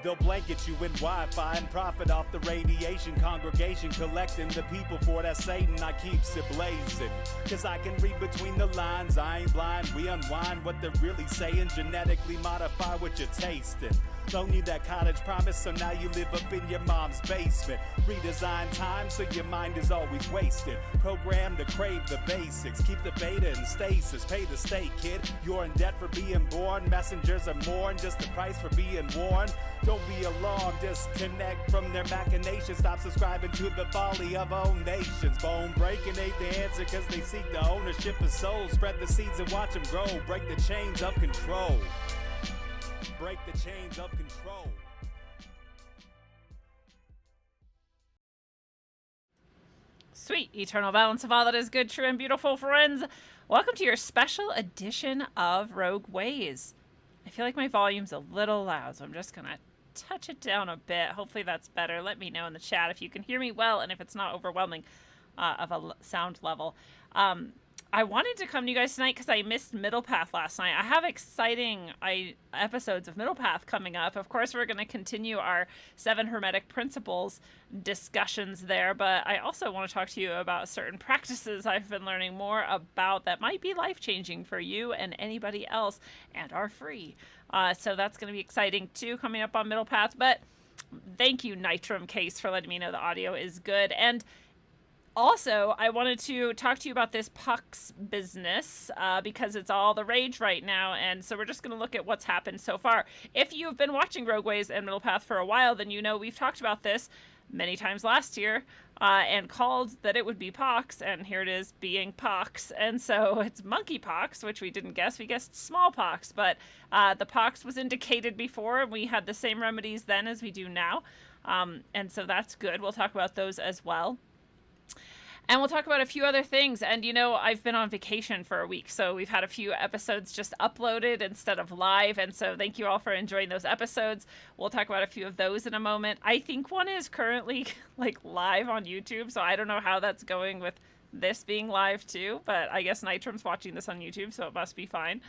They'll blanket you in Wi-Fi and profit off the radiation. Congregation collecting the people for that Satan. I keeps it blazing, cause I can read between the lines. I ain't blind, we unwind what they're really saying. Genetically modify what you're tasting. Don't need that cottage promise, so now you live up in your mom's basement. Redesign time so your mind is always wasted. Programmed to crave the basics. Keep the beta in stasis. Pay the state, kid. You're in debt for being born. Messengers are more than just the price for being warned. Don't be alarmed. Disconnect from their machinations. Stop subscribing to the folly of own nations. Bone breaking ain't the answer, cause they seek the ownership of souls. Spread the seeds and watch them grow. Break the chains of control. Break the chains of control. Sweet eternal balance of all that is good, true, and beautiful, friends. Welcome to your special edition of Rogue Ways. I feel like my volume's a little loud, so I'm just going to touch it down a bit. Hopefully that's better. Let me know in the chat if you can hear me well and if it's not overwhelming of a sound level. I wanted to come to you guys tonight because I missed Middle Path last night. I have exciting episodes of Middle Path coming up. Of course, we're going to continue our 7 Hermetic Principles discussions there, but I also want to talk to you about certain practices I've been learning more about that might be life-changing for you and anybody else and are free. So that's going to be exciting too, coming up on Middle Path. But thank you, Nitram Case, for letting me know the audio is good. And also, I wanted to talk to you about this pucks business because it's all the rage right now, and so we're just going to look at what's happened so far. If you've been watching Rogue Ways and Middle Path for a while, then you know we've talked about this many times last year and called that it would be pox, and here it is being pox. And so it's monkeypox, which we didn't guess. We guessed smallpox, but the pox was indicated before, and we had the same remedies then as we do now, and so that's good. We'll talk about those as well. And we'll talk about a few other things. And, you know, I've been on vacation for a week, so we've had a few episodes just uploaded instead of live. And so thank you all for enjoying those episodes. We'll talk about a few of those in a moment. I think one is currently, like, live on YouTube, so I don't know how that's going with this being live, too. But I guess Nitram's watching this on YouTube, so it must be fine.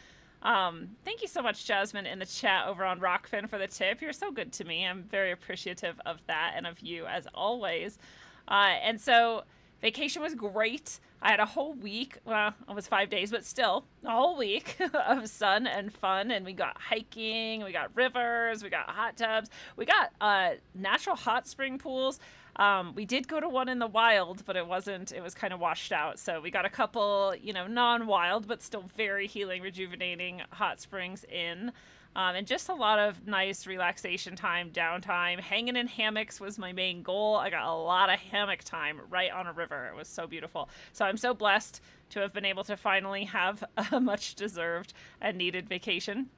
Thank you so much, Jasmine, in the chat over on Rockfin for the tip. You're so good to me. I'm very appreciative of that and of you, as always. And so vacation was great. I had a whole week, well, it was 5 days, but still, a whole week of sun and fun. And we got hiking, we got rivers, we got hot tubs, we got natural hot spring pools. We did go to one in the wild, but it was kind of washed out. So we got a couple, you know, non-wild, but still very healing, rejuvenating hot springs in. And just a lot of nice relaxation time, downtime. Hanging in hammocks was my main goal. I got a lot of hammock time right on a river. It was so beautiful. So I'm so blessed to have been able to finally have a much deserved and needed vacation.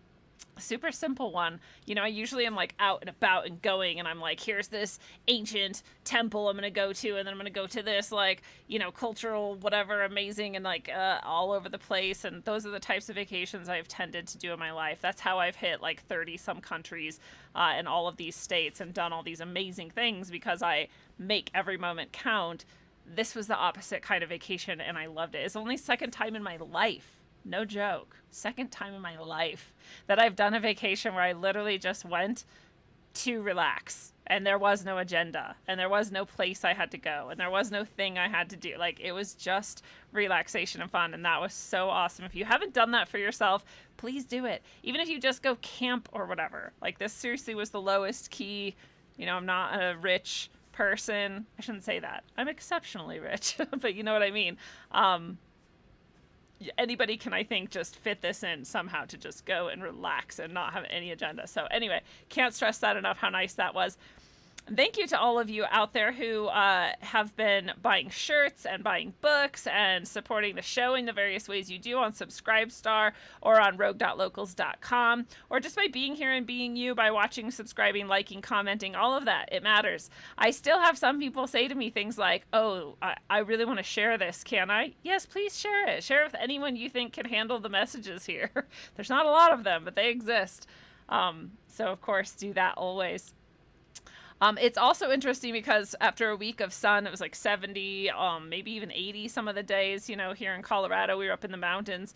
Super simple one. You know, I usually am like out and about and going, and I'm like, here's this ancient temple I'm going to go to, and then I'm going to go to this, like, you know, cultural whatever amazing, and like all over the place. And those are the types of vacations I've tended to do in my life. That's how I've hit like 30 some countries in all of these states and done all these amazing things, because I make every moment count. This was the opposite kind of vacation, and I loved it. It's only second time in my life. No joke. Second time in my life that I've done a vacation where I literally just went to relax, and there was no agenda, and there was no place I had to go, and there was no thing I had to do. Like, it was just relaxation and fun, and that was so awesome. If you haven't done that for yourself, please do it. Even if you just go camp or whatever. Like, this seriously was the lowest key. You know, I'm not a rich person. I shouldn't say that. I'm exceptionally rich, but you know what I mean. Anybody can, I think, just fit this in somehow to just go and relax and not have any agenda. So anyway, can't stress that enough, how nice that was. Thank you to all of you out there who have been buying shirts and buying books and supporting the show in the various ways you do on Subscribestar or on rogue.locals.com, or just by being here and being you, by watching, subscribing, liking, commenting, all of that. It matters. I still have some people say to me things like, oh, I really want to share this. Can I? Yes, please share it. Share it with anyone you think can handle the messages here. There's not a lot of them, but they exist. So, of course, do that always. It's also interesting because after a week of sun, it was like 70, maybe even 80 some of the days, you know, here in Colorado. We were up in the mountains.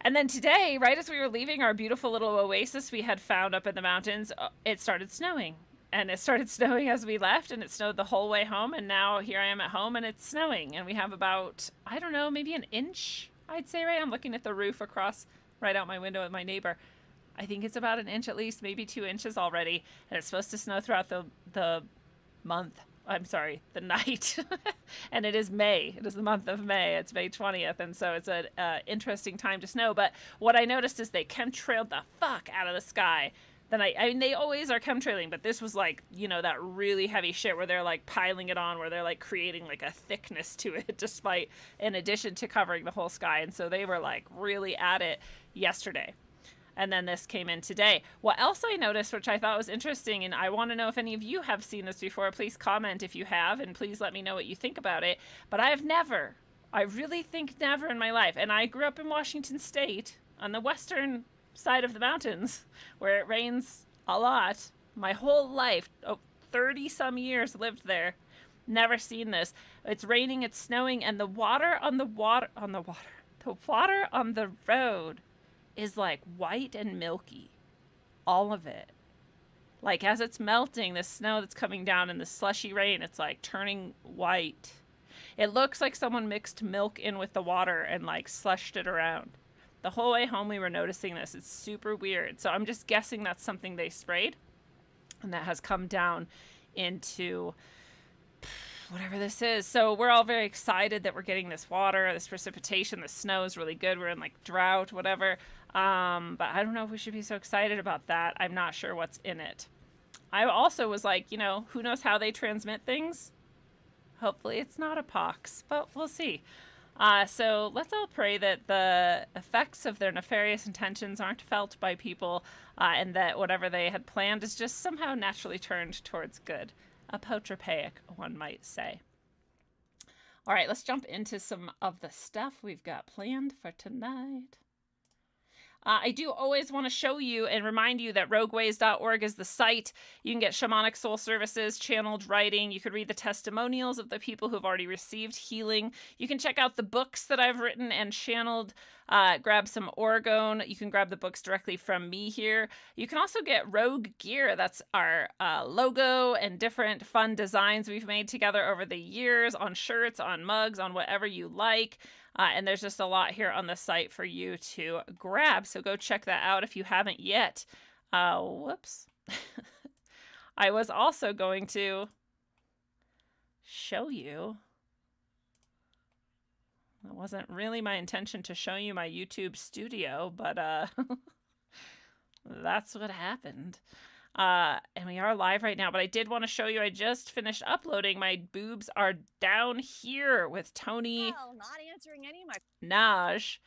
And then today, right as we were leaving our beautiful little oasis we had found up in the mountains, it started snowing. And it started snowing as we left, and it snowed the whole way home. And now here I am at home, and it's snowing. And we have about, I don't know, maybe an inch, I'd say, right? I'm looking at the roof across right out my window with my neighbor. I think it's about an inch at least, maybe 2 inches already. And it's supposed to snow throughout the month. I'm sorry, the night. And it is May. It is the month of May. It's May 20th. And so it's an interesting time to snow. But what I noticed is they chemtrailed the fuck out of the sky. Then I mean, they always are chemtrailing, but this was like, you know, that really heavy shit where they're like piling it on, where they're like creating like a thickness to it, despite, in addition to covering the whole sky. And so they were like really at it yesterday. And then this came in today. What else I noticed, which I thought was interesting, and I want to know if any of you have seen this before, please comment if you have, and please let me know what you think about it. But I really think never in my life. And I grew up in Washington State on the western side of the mountains where it rains a lot. My whole life, 30 some years lived there. Never seen this. It's raining, it's snowing, and the water on the road is like white and milky. All of it. Like as it's melting, the snow that's coming down in the slushy rain, it's like turning white. It looks like someone mixed milk in with the water and like slushed it around. The whole way home we were noticing this. It's super weird. So I'm just guessing that's something they sprayed and that has come down into whatever this is. So we're all very excited that we're getting this water, this precipitation. The snow is really good. We're in like drought, whatever. But I don't know if we should be so excited about that. I'm not sure what's in it. I also was like, you know, who knows how they transmit things? Hopefully it's not a pox, but we'll see. So let's all pray that the effects of their nefarious intentions aren't felt by people, and that whatever they had planned is just somehow naturally turned towards good. Apotropaic, one might say. All right, let's jump into some of the stuff we've got planned for tonight. I do always want to show you and remind you that rogueways.org is the site. You can get shamanic soul services, channeled writing. You could read the testimonials of the people who've already received healing. You can check out the books that I've written and channeled. Grab some orgone. You can grab the books directly from me here. You can also get Rogue gear. That's our logo and different fun designs we've made together over the years on shirts, on mugs, on whatever you like. And there's just a lot here on the site for you to grab. So go check that out if you haven't yet. Whoops. I was also going to show you. That wasn't really my intention to show you my YouTube studio, but that's what happened. And we are live right now, but I did want to show you, I just finished uploading. My boobs are down here with Tony not answering any of my Naj,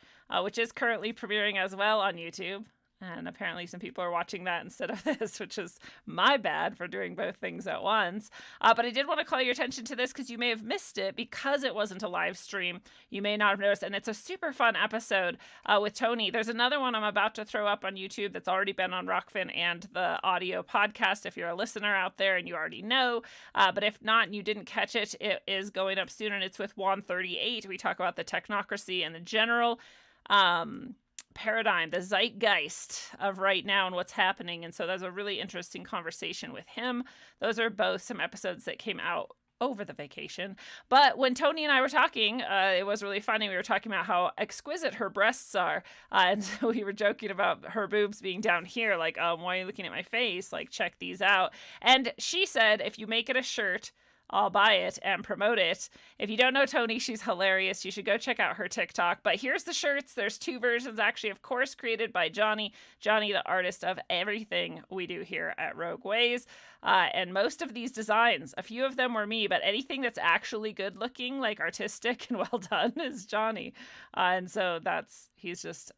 which is currently premiering as well on YouTube. And apparently some people are watching that instead of this, which is my bad for doing both things at once. But I did want to call your attention to this because you may have missed it because it wasn't a live stream. You may not have noticed. And it's a super fun episode with Tony. There's another one I'm about to throw up on YouTube that's already been on Rockfin and the audio podcast if you're a listener out there and you already know. But if not and you didn't catch it, it is going up soon. And it's with Juan 38. We talk about the technocracy and the general paradigm, the zeitgeist of right now and what's happening. And so there's a really interesting conversation with him. Those are both some episodes that came out over the vacation. But when Tony and I were talking, it was really funny. We were talking about how exquisite her breasts are. And so we were joking about her boobs being down here. Like, why are you looking at my face? Like, check these out. And she said, if you make it a shirt, I'll buy it and promote it. If you don't know Tony, she's hilarious. You should go check out her TikTok. But here's the shirts. There's two versions, actually, of course, created by Johnny. Johnny, the artist of everything we do here at Rogue Ways. And most of these designs, a few of them were me, but anything that's actually good looking, like artistic and well done, is Johnny. And so he's just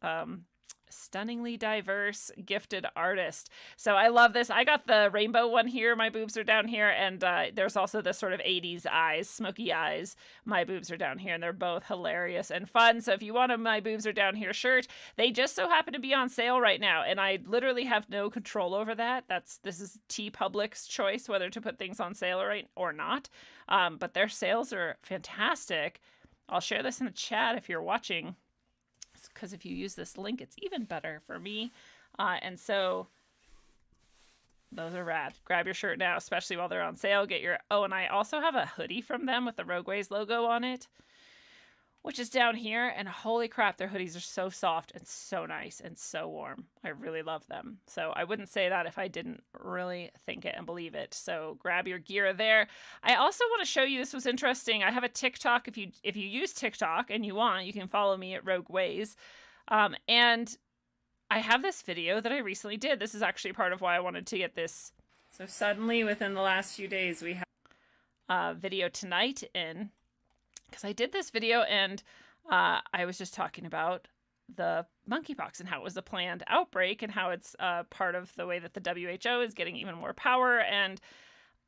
stunningly diverse, gifted artist. So I love this. I got the rainbow one here. My boobs are down here. And there's also the sort of 80s eyes, smoky eyes. My boobs are down here. And they're both hilarious and fun. So if you want a My Boobs Are Down Here shirt, they just so happen to be on sale right now. And I literally have no control over that. This is TeePublic's choice whether to put things on sale or not. But their sales are fantastic. I'll share this in the chat if you're watching. because if you use this link, it's even better for me. And so those are rad. Grab your shirt now, especially while they're on sale. Get your... Oh, and I also have a hoodie from them with the Rogue Ways logo on it, which is down here. And holy crap, their hoodies are so soft and so nice and so warm. I really love them. So I wouldn't say that if I didn't really think it and believe it. So grab your gear there. I also want to show you, this was interesting. I have a TikTok. If you use TikTok and you want, you can follow me at Rogue Ways. And I have this video that I recently did. This is actually part of why I wanted to get this. So suddenly within the last few days, we have a video tonight in, because I did this video and I was just talking about the monkeypox and how it was a planned outbreak and how it's part of the way that the WHO is getting even more power and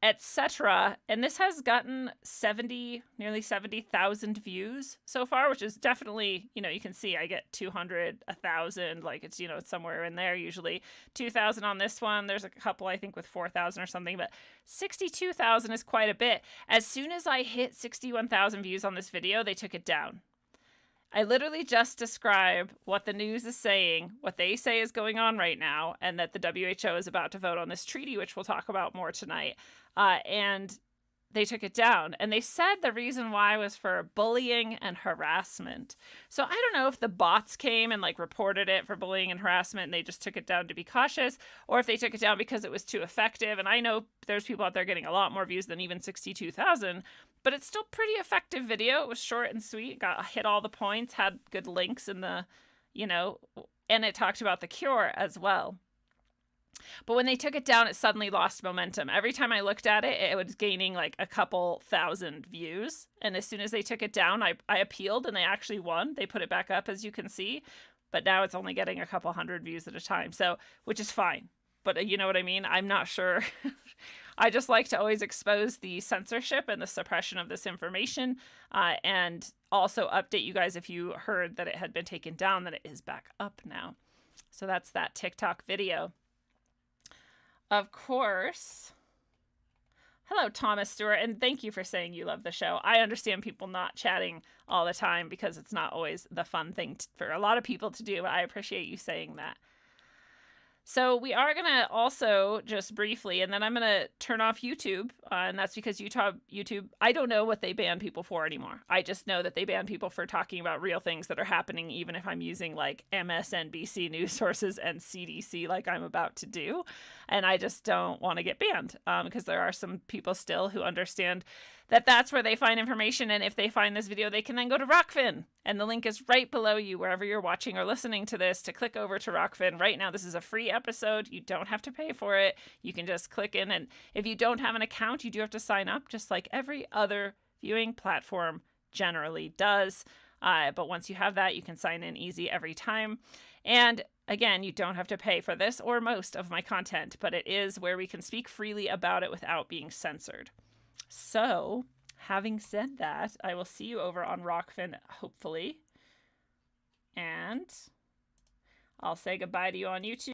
etc. And this has gotten nearly 70,000 views so far, which is definitely, you know, you can see I get 200, 1,000, like it's, you know, it's somewhere in there usually. 2,000 on this one. There's a couple, I think, with 4,000 or something, but 62,000 is quite a bit. As soon as I hit 61,000 views on this video, they took it down. I literally just describe what the news is saying, what they say is going on right now, and that the WHO is about to vote on this treaty, which we'll talk about more tonight. And they took it down. And they said the reason why was for bullying and harassment. So I don't know if the bots came and like reported it for bullying and harassment and they just took it down to be cautious, or if they took it down because it was too effective. And I know there's people out there getting a lot more views than even 62,000, but it's still pretty effective video. It was short and sweet, hit all the points, had good links in the, you know, and it talked about the cure as well. But when they took it down, it suddenly lost momentum. Every time I looked at it, it was gaining like a couple thousand views. And as soon as they took it down, I appealed and they actually won. They put it back up, as you can see. But now it's only getting a couple hundred views at a time, so which is fine. But you know what I mean? I'm not sure. I just like to always expose the censorship and the suppression of this information, and also update you guys if you heard that it had been taken down, that it is back up now. So that's that TikTok video. Of course. Hello, Thomas Stewart, and thank you for saying you love the show. I understand people not chatting all the time because it's not always the fun thing for a lot of people to do, but I appreciate you saying that. So we are going to also just briefly, and then I'm going to turn off YouTube, and that's because YouTube, I don't know what they ban people for anymore. I just know that they ban people for talking about real things that are happening, even if I'm using like MSNBC news sources and CDC like I'm about to do. And I just don't want to get banned because there are some people still who understand that that's where they find information. And if they find this video, they can then go to Rockfin. And the link is right below you, wherever you're watching or listening to this, to click over to Rockfin. Right now, this is a free episode. You don't have to pay for it. You can just click in. And if you don't have an account, you do have to sign up, just like every other viewing platform generally does. But once you have that, you can sign in easy every time. And again, you don't have to pay for this or most of my content, but it is where we can speak freely about it without being censored. So, having said that, I will see you over on Rockfin, hopefully. And I'll say goodbye to you on YouTube.